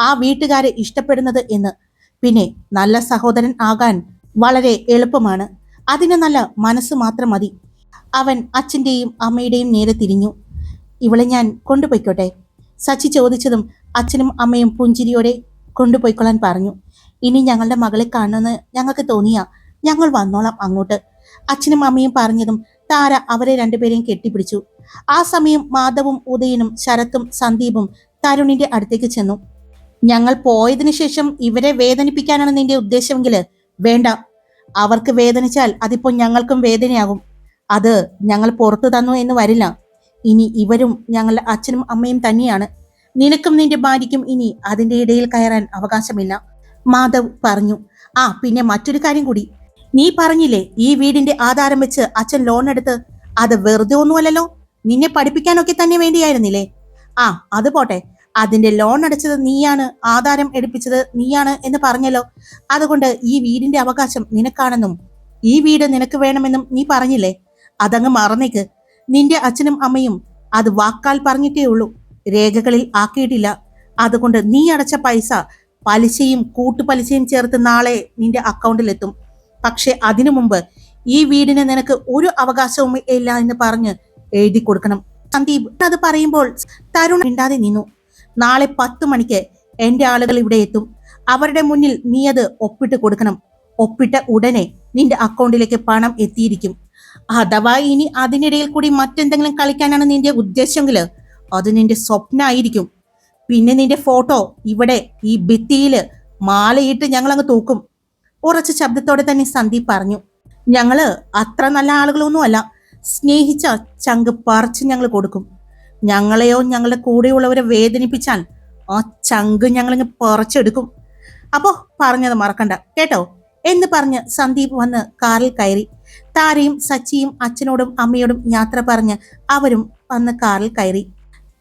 A: ആ വീട്ടുകാരെ ഇഷ്ടപ്പെടുന്നത് എന്ന്. പിന്നെ നല്ല സഹോദരൻ ആകാൻ വളരെ എളുപ്പമാണ്. അതിന് നല്ല മനസ്സ് മാത്രം മതി. അവൻ അച്ഛൻ്റെയും അമ്മയുടെയും നേരെ തിരിഞ്ഞു. ഇവളെ ഞാൻ കൊണ്ടുപോയിക്കോട്ടെ? സച്ചി ചോദിച്ചതും അച്ഛനും അമ്മയും പുഞ്ചിരിയോടെ കൊണ്ടുപോയിക്കൊള്ളാൻ പറഞ്ഞു. ഇനി ഞങ്ങളുടെ മകളെ കാണുമെന്ന് ഞങ്ങൾക്ക് തോന്നിയാ ഞങ്ങൾ വന്നോളാം അങ്ങോട്ട്. അച്ഛനും അമ്മയും പറഞ്ഞതും താര അവരെ 2 പേരെയും കെട്ടിപ്പിടിച്ചു. ആ സമയം മാധവും ഉദയനും ശരത്തും സന്ദീപും തരുണിന്റെ അടുത്തേക്ക് ചെന്നു. ഞങ്ങൾ പോയതിനു ശേഷം ഇവരെ വേദനിപ്പിക്കാനാണ് നിന്റെ ഉദ്ദേശമെങ്കിൽ വേണ്ട. അവർക്ക് വേദനിച്ചാൽ അതിപ്പോ ഞങ്ങൾക്കും വേദനയാകും. അത് ഞങ്ങൾ പുറത്തു തന്നു എന്ന് വരില്ല. ഇനി ഇവരും ഞങ്ങളുടെ അച്ഛനും അമ്മയും തന്നെയാണ്. നിനക്കും നിന്റെ ഭാര്യയ്ക്കും ഇനി അതിന്റെ ഇടയിൽ കയറാൻ അവകാശമില്ല, മാധവ് പറഞ്ഞു. ആ പിന്നെ മറ്റൊരു കാര്യം കൂടി. നീ പറഞ്ഞില്ലേ ഈ വീടിന്റെ ആധാരം വെച്ച് അച്ഛൻ ലോൺ എടുത്ത്? അത് വെറുതെ ഒന്നുമല്ലല്ലോ, നിന്നെ പഠിപ്പിക്കാനൊക്കെ തന്നെ വേണ്ടിയായിരുന്നില്ലേ? ആ അത് പോട്ടെ, അതിന്റെ ലോൺ അടച്ചത് നീയാണ്, ആധാരം എടുപ്പിച്ചത് നീയാണ് എന്ന് പറഞ്ഞല്ലോ. അതുകൊണ്ട് ഈ വീടിന്റെ അവകാശം നിനക്കാണെന്നും ഈ വീട് നിനക്ക് വേണമെന്നും നീ പറഞ്ഞില്ലേ? അതങ്ങ് മറന്നേക്ക്. നിന്റെ അച്ഛനും അമ്മയും അത് വാക്കാൽ പറഞ്ഞിട്ടേ ഉള്ളൂ, രേഖകളിൽ ആക്കിയിട്ടില്ല. അതുകൊണ്ട് നീ അടച്ച പൈസ പലിശയും കൂട്ടുപലിശയും ചേർത്ത് നാളെ നിന്റെ അക്കൗണ്ടിലെത്തും. പക്ഷെ അതിനു മുമ്പ് ഈ വീടിന് നിനക്ക് ഒരു അവകാശവും ഇല്ല എന്ന് പറഞ്ഞ് എഴുതി കൊടുക്കണം. സന്ദീപ് അത് പറയുമ്പോൾ തരുൺ മിണ്ടാതെ നിന്നു. നാളെ 10 മണിക്ക് എന്റെ ആളുകൾ ഇവിടെ എത്തും. അവരുടെ മുന്നിൽ നീ അത് ഒപ്പിട്ട് കൊടുക്കണം. ഒപ്പിട്ട ഉടനെ നിന്റെ അക്കൗണ്ടിലേക്ക് പണം എത്തിയിരിക്കും. അഥവാ ഇനി അതിനിടയിൽ കൂടി മറ്റെന്തെങ്കിലും കളിക്കാനാണ് നിന്റെ ഉദ്ദേശമെങ്കിൽ അത് നിന്റെ സ്വപ്നമായിരിക്കും. പിന്നെ നിന്റെ ഫോട്ടോ ഇവിടെ ഈ ഭിത്തിയില് മാലയിട്ട് ഞങ്ങൾ അങ്ങ് തൂക്കും. ഉറച്ച ശബ്ദത്തോടെ തന്നെ സന്ദീപ് പറഞ്ഞു. ഞങ്ങള് അത്ര നല്ല ആളുകളൊന്നുമല്ല. സ്നേഹിച്ച ചങ്ക് പറിച്ച് ഞങ്ങൾ കൊടുക്കും. ഞങ്ങളെയോ ഞങ്ങളുടെ കൂടെയുള്ളവരെ വേദനിപ്പിച്ചാൽ ആ ചങ്ക് ഞങ്ങളിങ്ങ് പറിച്ചെടുക്കും. അപ്പോ പറഞ്ഞത് മറക്കണ്ട കേട്ടോ എന്ന് പറഞ്ഞ് സന്ദീപ് വന്ന് കാറിൽ കയറി. താരയും സച്ചിയും അച്ഛനോടും അമ്മയോടും യാത്ര പറഞ്ഞ് അവരും വന്ന് കാറിൽ കയറി.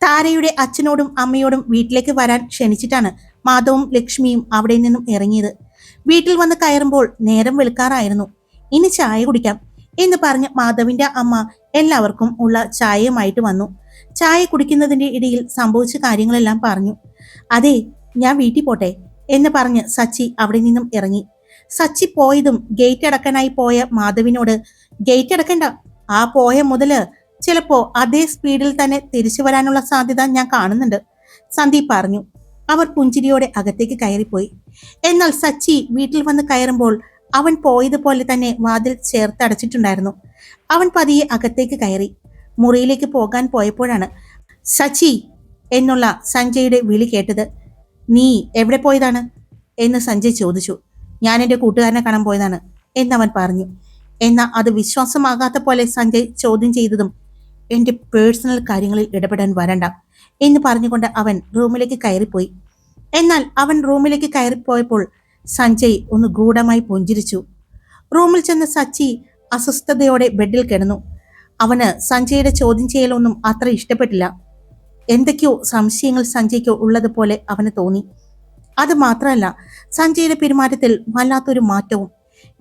A: താരയുടെ അച്ഛനോടും അമ്മയോടും വീട്ടിലേക്ക് വരാൻ ക്ഷണിച്ചിട്ടാണ് മാധവും ലക്ഷ്മിയും അവിടെ നിന്നും ഇറങ്ങിയത്. വീട്ടിൽ വന്ന് കയറുമ്പോൾ നേരം വെളുക്കാറായിരുന്നു. ഇനി ചായ കുടിക്കാം എന്ന് പറഞ്ഞ് മാധവിന്റെ അമ്മ എല്ലാവർക്കും ഉള്ള ചായയുമായിട്ട് വന്നു. ചായ കുടിക്കുന്നതിന്റെ ഇടയിൽ സംഭവിച്ച കാര്യങ്ങളെല്ലാം പറഞ്ഞു. അതെ, ഞാൻ വീട്ടിൽ പോട്ടെ എന്ന് പറഞ്ഞ് സച്ചി അവിടെ നിന്നും ഇറങ്ങി. സച്ചി പോയതും ഗേറ്റ് അടക്കാനായി പോയ മാധവിനോട്, ഗേറ്റ് അടക്കണ്ട, ആ പോയ മുതല് ചിലപ്പോ അതേ സ്പീഡിൽ തന്നെ തിരിച്ചു വരാനുള്ള സാധ്യത ഞാൻ കാണുന്നുണ്ട്, സന്ദീപ് പറഞ്ഞു. അവർ പുഞ്ചിരിയോടെ അകത്തേക്ക് കയറിപ്പോയി. എന്നാൽ സച്ചി വീട്ടിൽ വന്ന് കയറുമ്പോൾ അവൻ പോയതുപോലെ തന്നെ വാതിൽ ചേർത്തടച്ചിട്ടുണ്ടായിരുന്നു. അവൻ പതിയെ അകത്തേക്ക് കയറി. മുറിയിലേക്ക് പോകാൻ പോയപ്പോഴാണ് സച്ചി എന്നുള്ള സഞ്ജയുടെ വിളി കേട്ടത്. നീ എവിടെ പോയതാണ് എന്ന് സഞ്ജയ് ചോദിച്ചു. ഞാൻ എൻ്റെ കൂട്ടുകാരനെ കാണാൻ പോയതാണ് എന്നവൻ പറഞ്ഞു. എന്നാൽ അത് വിശ്വാസമാകാത്ത പോലെ സഞ്ജയ് ചോദ്യം ചെയ്തതും, എൻ്റെ പേഴ്സണൽ കാര്യങ്ങളിൽ ഇടപെടാൻ വരണ്ട എന്ന് പറഞ്ഞുകൊണ്ട് അവൻ റൂമിലേക്ക് കയറിപ്പോയി. എന്നാൽ അവൻ റൂമിലേക്ക് കയറിപ്പോയപ്പോൾ സഞ്ജയ് ഒന്ന് ഗൂഢമായി പുഞ്ചിരിച്ചു. റൂമിൽ ചെന്ന് സച്ചി അസ്വസ്ഥതയോടെ ബെഡിൽ കിടന്നു. അവന് സഞ്ജയുടെ ചോദ്യം ചെയ്യലൊന്നും അത്ര ഇഷ്ടപ്പെട്ടില്ല. എന്തൊക്കെയോ സംശയങ്ങൾ സഞ്ജയ്ക്ക് ഉള്ളതുപോലെ അവന് തോന്നി. അത് മാത്രമല്ല, സഞ്ജയുടെ പെരുമാറ്റത്തിൽ വല്ലാത്തൊരു മാറ്റവും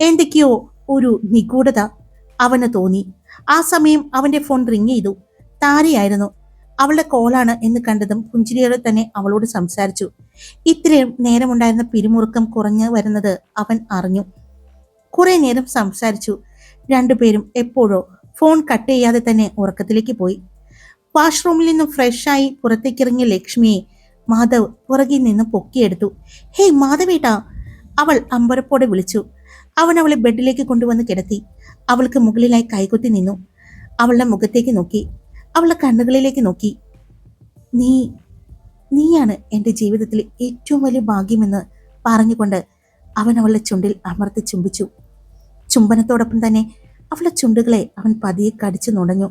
A: എന്തൊക്കെയോ ഒരു നിഗൂഢത അവന് തോന്നി. ആ സമയം അവന്റെ ഫോൺ റിങ് ചെയ്തു. താരയായിരുന്നു. അവളുടെ കോളാണ് എന്ന് കണ്ടതും പുഞ്ചിരിയോടെ തന്നെ അവളോട് സംസാരിച്ചു. ഇത്രയും നേരമുണ്ടായിരുന്ന പിരിമുറുക്കം കുറഞ്ഞു വരുന്നത് അവൻ അറിഞ്ഞു. കുറെ നേരം സംസാരിച്ചു. രണ്ടുപേരും എപ്പോഴോ ഫോൺ കട്ട് ചെയ്യാതെ തന്നെ ഉറക്കത്തിലേക്ക് പോയി. വാഷ്റൂമിൽ നിന്നും ഫ്രഷായി പുറത്തേക്കിറങ്ങിയ ലക്ഷ്മിയെ മാധവ് പുറകിൽ നിന്ന് പൊക്കിയെടുത്തു. ഹേയ് മാധവേട്ടാ, അവൾ അമ്പരപ്പോടെ വിളിച്ചു. അവൻ അവളെ ബെഡിലേക്ക് കൊണ്ടുവന്ന് കിടത്തി. അവൾക്ക് മുകളിലായി കൈകൊത്തി നിന്നു. അവളുടെ മുഖത്തേക്ക് നോക്കി, അവളുടെ കണ്ണുകളിലേക്ക് നോക്കി. നീയാണ് എൻ്റെ ജീവിതത്തിലെ ഏറ്റവും വലിയ ഭാഗ്യമെന്ന് പറഞ്ഞുകൊണ്ട് അവൻ അവളുടെ ചുണ്ടിൽ അമർത്തി ചുംബിച്ചു. ചുംബനത്തോടൊപ്പം തന്നെ അവളുടെ ചുണ്ടുകളെ അവൻ പതിയെ കടിച്ചു നുടഞ്ഞു.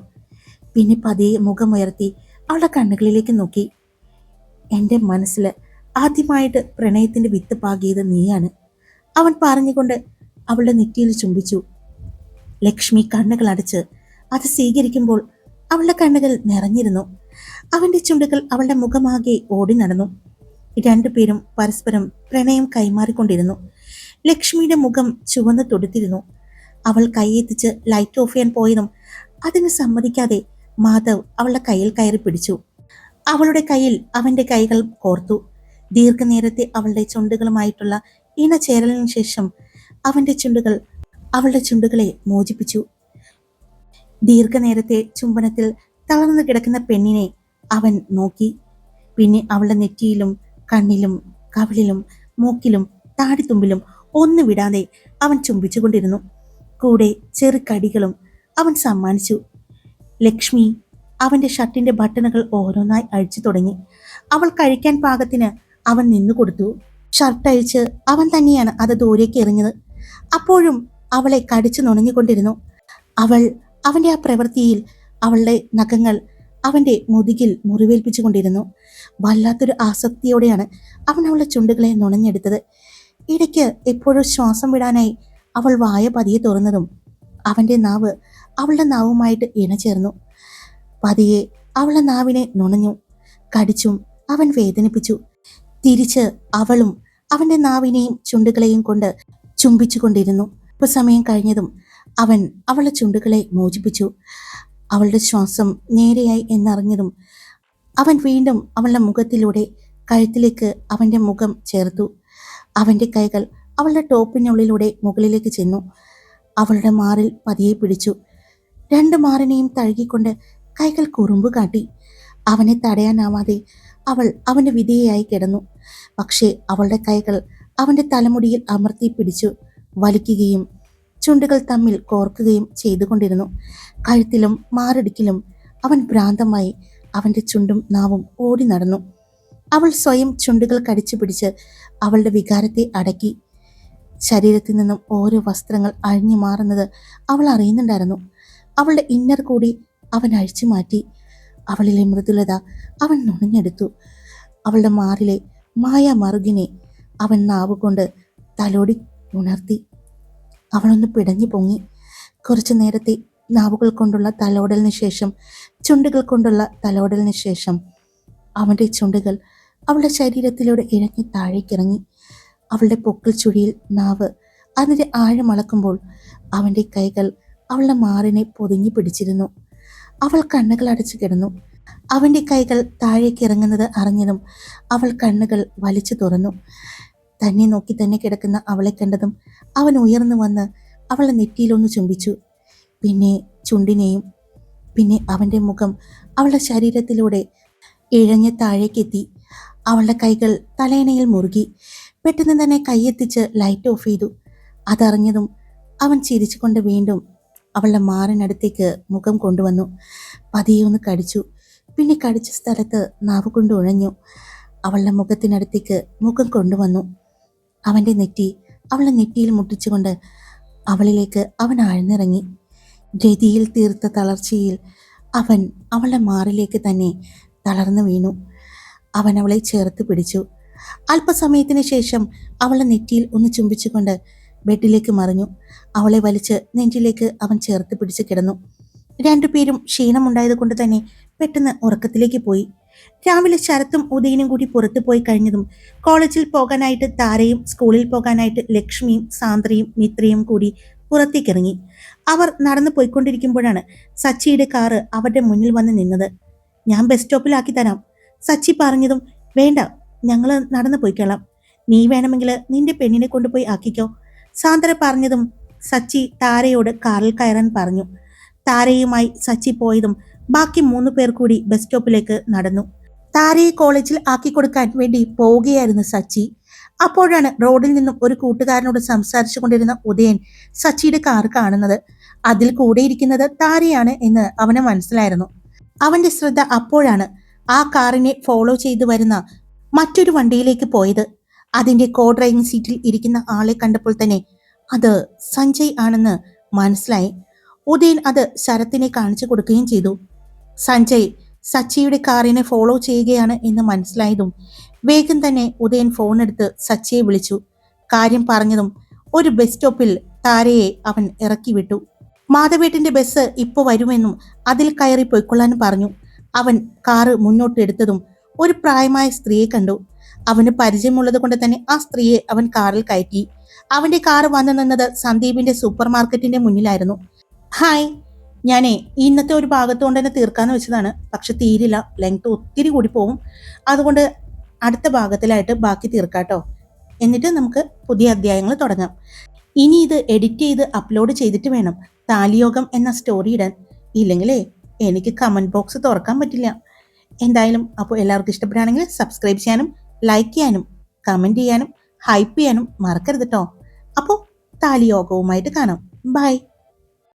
A: പിന്നെ പതിയെ മുഖമുയർത്തി അവളുടെ കണ്ണുകളിലേക്ക് നോക്കി. എൻ്റെ മനസ്സിൽ ആദ്യമായിട്ട് പ്രണയത്തിന്റെ വിത്ത് പാകിയത് നീയാണ്, അവൻ പറഞ്ഞുകൊണ്ട് അവളുടെ നെറ്റിയിൽ ചുംബിച്ചു. ലക്ഷ്മി കണ്ണുകൾ അടച്ച് അത് സ്വീകരിക്കുമ്പോൾ അവളുടെ കണ്ണുകൾ നിറഞ്ഞിരുന്നു. അവന്റെ ചുണ്ടുകൾ അവളുടെ മുഖമാകെ ഓടി നടന്നു. രണ്ടുപേരും പരസ്പരം പ്രണയം കൈമാറിക്കൊണ്ടിരുന്നു. ലക്ഷ്മിയുടെ മുഖം ചുവന്ന് തൊടുത്തിരുന്നു. അവൾ കൈയെത്തിച്ച് ലൈറ്റ് ഓഫ് ചെയ്യാൻ പോയതും അതിന് സമ്മതിക്കാതെ മാധവ് അവളുടെ കയ്യിൽ കയറി പിടിച്ചു. അവളുടെ കയ്യിൽ അവന്റെ കൈകൾ കോർത്തു. ദീർഘനേരത്തെ അവളുടെ ചുണ്ടുകളുമായിട്ടുള്ള ഇണചേരലിന് ശേഷം അവന്റെ ചുണ്ടുകൾ അവളുടെ ചുണ്ടുകളെ മോചിപ്പിച്ചു. ദീർഘനേരത്തെ ചുംബനത്തിൽ തളർന്നു കിടക്കുന്ന പെണ്ണിനെ അവൻ നോക്കി. പിന്നെ അവളുടെ നെറ്റിയിലും കണ്ണിലും കവിളിലും മൂക്കിലും താടിത്തുമ്പിലും ഒന്നു വിടാതെ അവൻ ചുംബിച്ചുകൊണ്ടിരുന്നു. കൂടെ ചെറുകടികളും അവൻ സമ്മാനിച്ചു. ലക്ഷ്മി അവന്റെ ഷർട്ടിന്റെ ബട്ടണുകൾ ഓരോന്നായി അഴിച്ചു തുടങ്ങി. അവൾ കഴിക്കാൻ പാകത്തിന് അവൻ നിന്നു കൊടുത്തു. ഷർട്ട് അഴിച്ച് അവൻ തന്നെയാണ് അത് ദൂരേക്ക് എറിഞ്ഞത്. അപ്പോഴും അവളെ കടിച്ചു നുണഞ്ഞുകൊണ്ടിരുന്നു. അവൾ അവന്റെ ആ പ്രവൃത്തിയിൽ അവളുടെ നഖങ്ങൾ അവന്റെ മുതുകിൽ മുറിവേൽപ്പിച്ചുകൊണ്ടിരുന്നു. വല്ലാത്തൊരു ആസക്തിയോടെയാണ് അവൻ അവളുടെ ചുണ്ടുകളെ നുണഞ്ഞെടുത്തത്. ഇടയ്ക്ക് എപ്പോഴും ശ്വാസം വിടാനായി അവൾ വായ പതിയെ തുറന്നതും അവന്റെ നാവ് അവളുടെ നാവുമായിട്ട് ഇണചേർന്നു. പതിയെ അവളുടെ നാവിനെ നുണഞ്ഞു. കടിച്ചും അവൻ വേദനിപ്പിച്ചു. തിരിച്ച് അവളും അവന്റെ നാവിനെയും ചുണ്ടുകളെയും കൊണ്ട് ചുംബിച്ചു കൊണ്ടിരുന്നു. സമയം കഴിഞ്ഞതും അവൻ അവളുടെ ചുണ്ടുകളെ മോചിപ്പിച്ചു. അവളുടെ ശ്വാസം നേരെയായി എന്നറിഞ്ഞതും അവൻ വീണ്ടും അവളുടെ മുഖത്തിലൂടെ കഴുത്തിലേക്ക് അവന്റെ മുഖം ചേർത്തു. അവന്റെ കൈകൾ അവളുടെ ടോപ്പിനുള്ളിലൂടെ മുകളിലേക്ക് ചെന്നു. അവളുടെ മാറിൽ പതിയെ പിടിച്ചു. രണ്ട് മാറിനെയും തഴുകിക്കൊണ്ട് കൈകൾ കുറുമ്പ് കാട്ടി. അവനെ തടയാനാവാതെ അവൾ അവന്റെ വിധേയായി കിടന്നു. പക്ഷേ അവളുടെ കൈകൾ അവന്റെ തലമുടിയിൽ അമർത്തി പിടിച്ചു വലിക്കുകയും ചുണ്ടുകൾ തമ്മിൽ കോർക്കുകയും ചെയ്തുകൊണ്ടിരുന്നു. കഴുത്തിലും മാറിടിക്കിലും അവൻ ഭ്രാന്തമായി അവന്റെ ചുണ്ടും നാവും ഓടി നടന്നു. അവൾ സ്വയം ചുണ്ടുകൾ കടിച്ചു പിടിച്ച് അവളുടെ വികാരത്തെ അടക്കി. ശരീരത്തിൽ നിന്നും ഓരോ വസ്ത്രങ്ങൾ അഴിഞ്ഞു മാറുന്നത് അവൾ അറിയുന്നുണ്ടായിരുന്നു. അവളുടെ ഇന്നർ കൂടി അവൻ അഴിച്ചു മാറ്റി. അവളിലെ മൃദുലത അവൻ നുണഞ്ഞെടുത്തു. അവളുടെ മാറിലെ മായ മറുകിനെ അവൻ നാവുകൊണ്ട് തലോടി ഉണർത്തി. അവളൊന്ന് പിടഞ്ഞു പൊങ്ങി. കുറച്ചു നേരത്തെ നാവുകൾ കൊണ്ടുള്ള തലോടലിന് ശേഷം ചുണ്ടുകൾ കൊണ്ടുള്ള തലോടലിന് ശേഷം അവന്റെ ചുണ്ടുകൾ അവളുടെ ശരീരത്തിലൂടെ ഇഴഞ്ഞ് താഴേക്കിറങ്ങി. അവളുടെ പൊക്കിൾ ചുഴിയിൽ നാവ് അതിൻ്റെ ആഴമളക്കുമ്പോൾ അവൻ്റെ കൈകൾ അവളുടെ മാറിനെ പൊതിഞ്ഞു പിടിച്ചിരുന്നു. അവൾ കണ്ണുകൾ അടച്ചു കിടന്നു. അവൻ്റെ കൈകൾ താഴേക്ക് ഇറങ്ങുന്നത് അറിഞ്ഞതും അവൾ കണ്ണുകൾ വലിച്ചു തുറന്നു. തന്നെ നോക്കി തന്നെ കിടക്കുന്ന അവളെ കണ്ടതും അവൻ ഉയർന്നു വന്ന് അവളുടെ നെറ്റിയിലൊന്ന് ചുംബിച്ചു. പിന്നെ ചുണ്ടിനെയും. പിന്നെ അവൻ്റെ മുഖം അവളുടെ ശരീരത്തിലൂടെ ഇഴഞ്ഞ് താഴേക്കെത്തി. അവളുടെ കൈകൾ തലയണയിൽ മുറുകി. പെട്ടെന്ന് തന്നെ കൈയെത്തിച്ച് ലൈറ്റ് ഓഫ് ചെയ്തു. അതറിഞ്ഞതും അവൻ ചിരിച്ചുകൊണ്ട് വീണ്ടും അവളുടെ മാറിനടുത്തേക്ക് മുഖം കൊണ്ടുവന്നു. പതിയെ ഒന്ന് കടിച്ചു. പിന്നെ കടിച്ച സ്ഥലത്ത് നാവ് കൊണ്ട് ഉഴഞ്ഞു. അവളുടെ മുഖത്തിനടുത്തേക്ക് മുഖം കൊണ്ടുവന്നു. അവൻ്റെ നെറ്റി അവളുടെ നെറ്റിയിൽ മുട്ടിച്ചുകൊണ്ട് അവളിലേക്ക് അവൻ ആഴ്ന്നിറങ്ങി. രതിയിൽ തീർത്ത തളർച്ചയിൽ അവൻ അവളുടെ മാറിലേക്ക് തന്നെ തളർന്നു വീണു. അവൻ അവളെ ചേർത്ത് പിടിച്ചു. അല്പസമയത്തിന് ശേഷം അവളുടെ നെറ്റിയിൽ ഒന്ന് ചുംബിച്ചുകൊണ്ട് ബെഡിലേക്ക് മറിഞ്ഞു. അവളെ വലിച്ച് നെഞ്ചിലേക്ക് അവൻ ചേർത്ത് പിടിച്ച് കിടന്നു. രണ്ടുപേരും ക്ഷീണമുണ്ടായത് കൊണ്ട് തന്നെ പെട്ടെന്ന് ഉറക്കത്തിലേക്ക് പോയി. രാവിലെ ശരത്തും ഉദയനും കൂടി പുറത്തു പോയി കഴിഞ്ഞതും കോളേജിൽ പോകാനായിട്ട് താരയും സ്കൂളിൽ പോകാനായിട്ട് ലക്ഷ്മിയും സാന്ദ്രയും മിത്രയും കൂടി പുറത്തേക്കിറങ്ങി. അവർ നടന്നു പോയിക്കൊണ്ടിരിക്കുമ്പോഴാണ് സച്ചിയുടെ കാറ് അവരുടെ മുന്നിൽ വന്ന് നിന്നത്. ഞാൻ ബസ് സ്റ്റോപ്പിലാക്കി തരാം, സച്ചി പറഞ്ഞതും വേണ്ട, ഞങ്ങൾ നടന്നു പോയിക്കൊള്ളാം, നീ വേണമെങ്കിൽ നിന്റെ പെണ്ണിനെ കൊണ്ടുപോയി ആക്കിക്കോ, സാന്ദ്ര പറഞ്ഞതും സച്ചി താരയോട് കാറിൽ കയറാൻ പറഞ്ഞു. താരയുമായി സച്ചി പോയതും ബാക്കി 3 പേർ കൂടി ബസ് സ്റ്റോപ്പിലേക്ക് നടന്നു. താരയെ കോളേജിൽ ആക്കി കൊടുക്കാൻ വേണ്ടി പോവുകയായിരുന്നു സച്ചി. അപ്പോഴാണ് റോഡിൽ നിന്നും ഒരു കൂട്ടുകാരനോട് സംസാരിച്ചു കൊണ്ടിരുന്ന ഉദയൻ സച്ചിയുടെ കാർ കാണുന്നത്. അതിൽ കൂടെ ഇരിക്കുന്നത് താരയാണ് എന്ന് അവന് മനസ്സിലായിരുന്നു. അവന്റെ ശ്രദ്ധ അപ്പോഴാണ് ആ കാറിനെ ഫോളോ ചെയ്തു വരുന്ന മറ്റൊരു വണ്ടിയിലേക്ക് പോയത്. അതിന്റെ കോ ഡ്രൈവിംഗ് സീറ്റിൽ ഇരിക്കുന്ന ആളെ കണ്ടപ്പോൾ തന്നെ അത് സഞ്ജയ് ആണെന്ന് മനസ്സിലായി. ഉദയൻ അത് ശരത്തിനെ കാണിച്ചു കൊടുക്കുകയും ചെയ്തു. സഞ്ജയ് സച്ചിയുടെ കാറിനെ ഫോളോ ചെയ്യുകയാണ് എന്ന് മനസ്സിലായതും വേഗം തന്നെ ഉദയൻ ഫോൺ എടുത്ത് സച്ചിയെ വിളിച്ചു. കാര്യം പറഞ്ഞതും ഒരു ബസ് സ്റ്റോപ്പിൽ താരയെ അവൻ ഇറക്കി വിട്ടു. മാധവേട്ടന്റെ ബസ് ഇപ്പോൾ വരുമെന്നും അതിൽ കയറി പോയിക്കൊള്ളാനും പറഞ്ഞു. അവൻ കാറ് മുന്നോട്ട് എടുത്തതും ഒരു പ്രായമായ സ്ത്രീയെ കണ്ടു. അവന് പരിചയമുള്ളത് കൊണ്ട് തന്നെ ആ സ്ത്രീയെ അവൻ കാറിൽ കയറ്റി. അവന്റെ കാറ് വന്നു നിന്നത് സന്ദീപിന്റെ സൂപ്പർ മാർക്കറ്റിന്റെ മുന്നിലായിരുന്നു. ഹായ്, ഞാനേ ഇന്നത്തെ ഒരു ഭാഗത്തുകൊണ്ട് തന്നെ തീർക്കാന്ന് വെച്ചതാണ്, പക്ഷെ തീരില്ല, ലെങ്ത് ഒത്തിരി കൂടി പോവും. അതുകൊണ്ട് അടുത്ത ഭാഗത്തിലായിട്ട് ബാക്കി തീർക്കാട്ടോ. എന്നിട്ട് നമുക്ക് പുതിയ അധ്യായങ്ങൾ തുടങ്ങാം. ഇനി ഇത് എഡിറ്റ് ചെയ്ത് അപ്ലോഡ് ചെയ്തിട്ട് വേണം താലിയോഗം എന്ന സ്റ്റോറി ഇടാൻ. ഇല്ലെങ്കിലേ എനിക്ക് കമന്റ് ബോക്സ് തുറക്കാൻ പറ്റില്ല. എന്തായാലും അപ്പോൾ എല്ലാവർക്കും ഇഷ്ടപ്പെടുകയാണെങ്കിൽ സബ്സ്ക്രൈബ് ചെയ്യാനും ലൈക്ക് ചെയ്യാനും കമന്റ് ചെയ്യാനും ഹൈപ്പ് ചെയ്യാനും മറക്കരുത് കേട്ടോ. അപ്പോൾ താലിയോഗവുമായിട്ട് കാണാം. ബൈ.